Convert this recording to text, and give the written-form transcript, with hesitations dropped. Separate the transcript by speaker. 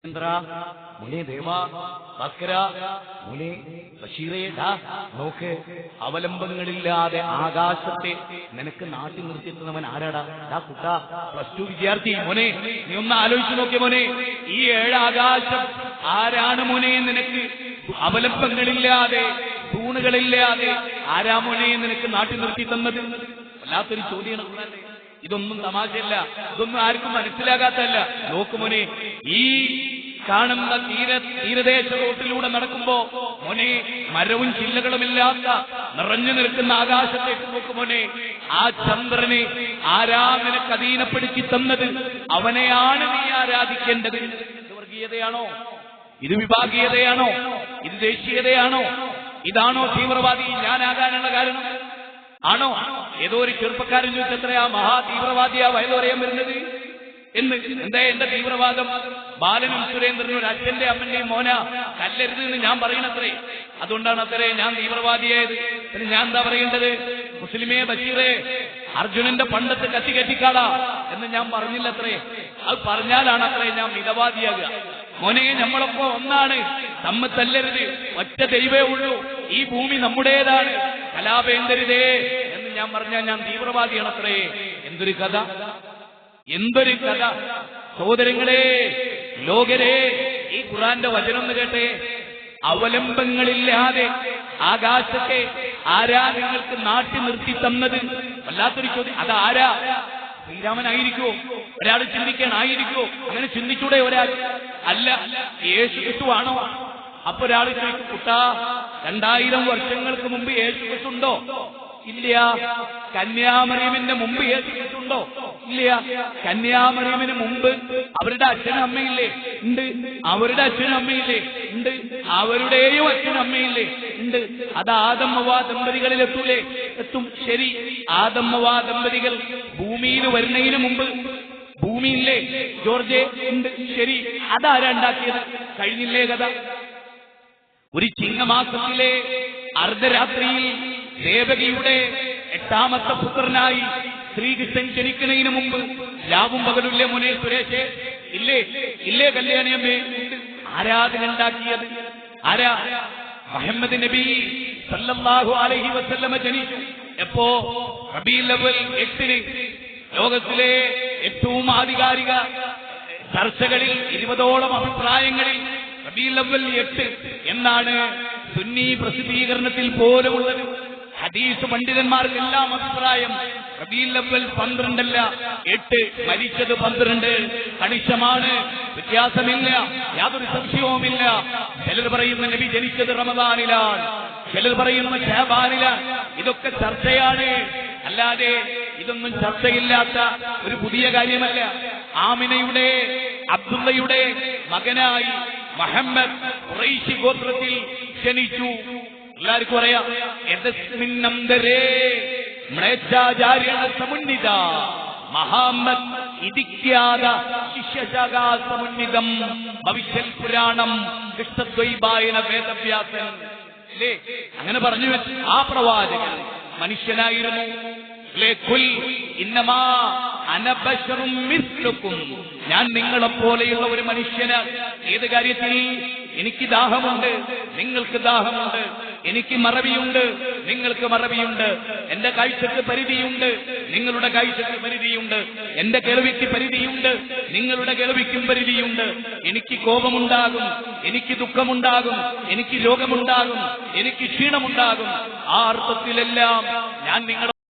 Speaker 1: ചന്ദ്ര മുനെ ദേവ ഭാസ്കര മുനെ ബഷീറേടാ നോക്ക്, അവലംബങ്ങളില്ലാതെ ആകാശത്തെ നിനക്ക് നാട്ടി നിർത്തിയെത്തുന്നവൻ ആരാടാ? ഡാ കുട്ടാ, +2 വിദ്യാർത്ഥി മോനെ, നീ ഒന്ന് ആലോചിച്ചു നോക്കിയ മോനെ, ഈ 7 ആകാശം ആരാണ് മോനെ നിനക്ക് അവലംബങ്ങളില്ലാതെ തൂണുകളില്ലാതെ ആരാ മോനെ നിനക്ക് നാട്ടി നിർത്തി തന്നത്? വല്ലാത്തൊരു ചോദ്യമാണ്. ഇതൊന്നും തമാശയല്ല, ഇതൊന്നും ആർക്കും മനസ്സിലാകാത്തല്ല. നോക്കുമോനെ, ഈ കാണുന്ന തീരദേശ റോട്ടിലൂടെ നടക്കുമ്പോ മോനെ, മരവും ചില്ലകളുമില്ലാത്ത നിറഞ്ഞു നിൽക്കുന്ന ആകാശത്തേക്ക് നോക്കുമോനെ, ആ ചന്ദ്രനെ ആരാ നിനക്ക് അധീനപ്പെടുത്തി തന്നത്? അവനെയാണ് നീ ആരാധിക്കേണ്ടത്. ഇത് വർഗീയതയാണോ? ഇത് വിഭാഗീയതയാണോ? ഇത് ദേശീയതയാണോ? ഇതാണോ തീവ്രവാദി ഞാനാകാനുള്ള കാരണം? ആണോ? ഏതോ ഒരു ചെറുപ്പക്കാരൻ ചോദിച്ചത്രയാ മഹാ തീവ്രവാദിയാ വയലു പറയാൻ വരുന്നത് എന്ന്. എന്താ എന്റെ തീവ്രവാദം? ബാലനും സുരേന്ദ്രനും ഒരു അച്ഛന്റെ അമ്മന്റെയും മോന കല്ലരുത് എന്ന് ഞാൻ പറയണത്രേ. അതുകൊണ്ടാണ് അത്രേ ഞാൻ തീവ്രവാദിയായത്. പിന്നെ ഞാൻ എന്താ പറയേണ്ടത്? മുസ്ലിമേ ബഷീറേ, അർജുനന്റെ പണ്ടത്ത് കത്തിക്കാടാ എന്ന് ഞാൻ പറഞ്ഞില്ലത്രേ. അത് പറഞ്ഞാലാണ് അത്രേ ഞാൻ മിതവാദിയാകുക. മോനെ, നമ്മളൊക്കെ ഒന്നാണ്, തമ്മിൽ തല്ലരുത്, ഒറ്റ ദൈവമേ ഉള്ളൂ, ഈ ഭൂമി നമ്മുടേതാണ്, കലാപേന്തരുതേ എന്ന് ഞാൻ പറഞ്ഞാൽ ഞാൻ തീവ്രവാദിയാണത്രേ. എന്തൊരു കഥ, എന്തൊരു കഥ! സഹോദരങ്ങളെ, ലോകരെ, ഈ ഖുർആന്റെ വചനം ഒന്ന് കേട്ടെ. അവലംബങ്ങളില്ലാതെ ആകാശത്തെ ആരാ നിങ്ങൾക്ക് നാട്ടി നിർത്തി തന്നത്? വല്ലാത്തൊരു ചോദ്യം. അതാരാ? ശ്രീരാമനായിരിക്കോ? ഒരാൾ ചിന്തിക്കാനായിരിക്കോ? അങ്ങനെ ചിന്തിച്ചൂടെ ഒരാൾ? അല്ല, യേശു ക്രിസ്തുവാണോ? അപ്പൊ ഒരാൾ ചോദിക്കും, കുട്ടാ, 2000 വർഷങ്ങൾക്ക് മുമ്പ് യേശു ക്രിസ്തുണ്ടോ? ഇല്ല. കന്യാമറിയമിന്റെ മുമ്പ് യേശു ക്രിസ്തുണ്ടോ? ഇല്ല. കന്യാമറിയമിന് മുമ്പ് അവരുടെ അച്ഛനും അമ്മയില്ലേ? ഉണ്ട്. അവരുടെ അച്ഛനും അമ്മയില്ലേ? ഉണ്ട്. അവരുടെയും അച്ഛനും അമ്മയില്ലേ? ഉണ്ട്. അത് ആദം ഹവ്വ ദമ്പതികളിൽ എത്തൂലേ? എത്തും. ശരി, ആദം ഹവ്വ ദമ്പതികൾ ഭൂമിയിൽ വരുന്നതിന് മുമ്പ് ഭൂമിയില്ലേ ജോർജ്? ഉണ്ട്. ശരി, അതാരാ ഉണ്ടാക്കിയത്? കഴിഞ്ഞില്ലേ കഥ? ഒരു ചിങ്ങമാസത്തിലെ അർദ്ധരാത്രിയിൽ ദേവകിയുടെ 8ാമത്തെ പുത്രനായി ശ്രീകൃഷ്ണൻ ജനിക്കുന്നതിന് മുമ്പ് രാവും പകലുല്ലേ മോനെ സുരേഷേ? ഇല്ലേ? ഇല്ലേ കല്യാണിയമ്മേ? ആരാധന ഉണ്ടാക്കിയത്? ആരാ? മുഹമ്മദ് നബി സല്ലല്ലാഹു അലൈഹി വസല്ലമ ജനിച്ചു. എപ്പോ? റബീഉൽ അവ്വൽ 8-ന്. ലോകത്തിലെ ഏറ്റവും ആധികാരിക ചർച്ചകളിൽ 20ഓളം അഭിപ്രായങ്ങളിൽ റബീഉൽ അവ്വൽ 8 എന്നാണ് സുന്നി പ്രസിദ്ധീകരണത്തിൽ പോലുമുള്ളത്. ഹദീസ് പണ്ഡിതന്മാർക്കെല്ലാം അഭിപ്രായം റബീഉൽ അവ്വൽ 12 അല്ല 8. മരിച്ചത് 12. കണിശമാണ്, വ്യത്യാസമില്ല, യാതൊരു സംശയവുമില്ല. ചിലർ പറയുന്ന നബി ജനിച്ചത് റമദാനിലാണ്, ചിലർ പറയുന്ന ശഅബാനിലാണ്. ഇതൊക്കെ ചർച്ചയാണ്, അല്ലാതെ ഇതൊന്നും ചർച്ചയില്ലാത്ത ഒരു പുതിയ കാര്യമല്ല. ആമിനയുടെ അബ്ദുള്ളയുടെ മകനായി മുഹമ്മദ് ഖുറൈശി ഗോത്രത്തിൽ ജനിച്ചു. എല്ലാവർക്കും അറിയാം. സമുന്നിത മഹാമദ് ഇതിഖ്യാത ശിഷ്യശാഖാ സമുന്നിതം ഭവിഷ്യൽ പുരാണം കൃഷ്ണദ്വൈപായന വേദവ്യാസൻ. അല്ലേ? അങ്ങനെ പറഞ്ഞു ആ പ്രവാചകൻ മനുഷ്യനായിരുന്നു. ഞാൻ നിങ്ങളെപ്പോലെയുള്ള ഒരു മനുഷ്യനാണ്. ഏത് കാര്യത്തിൽ? എനിക്ക് ദാഹമുണ്ട്, നിങ്ങൾക്ക് ദാഹമുണ്ട്. എനിക്ക് മറവിയുണ്ട്, നിങ്ങൾക്ക് മറവിയുണ്ട്. എന്റെ കാഴ്ചക്ക് പരിധിയുണ്ട്, നിങ്ങളുടെ കാഴ്ചക്ക് പരിധിയുണ്ട്. എന്റെ കേൾവിക്ക് പരിധിയുണ്ട്, നിങ്ങളുടെ കേൾവിക്കും പരിധിയുണ്ട്. എനിക്ക് കോപമുണ്ടാകും, എനിക്ക് ദുഃഖമുണ്ടാകും, എനിക്ക് രോഗമുണ്ടാകും, എനിക്ക് ക്ഷീണമുണ്ടാകും. ആ അർത്ഥത്തിലെല്ലാം ഞാൻ നിങ്ങളെ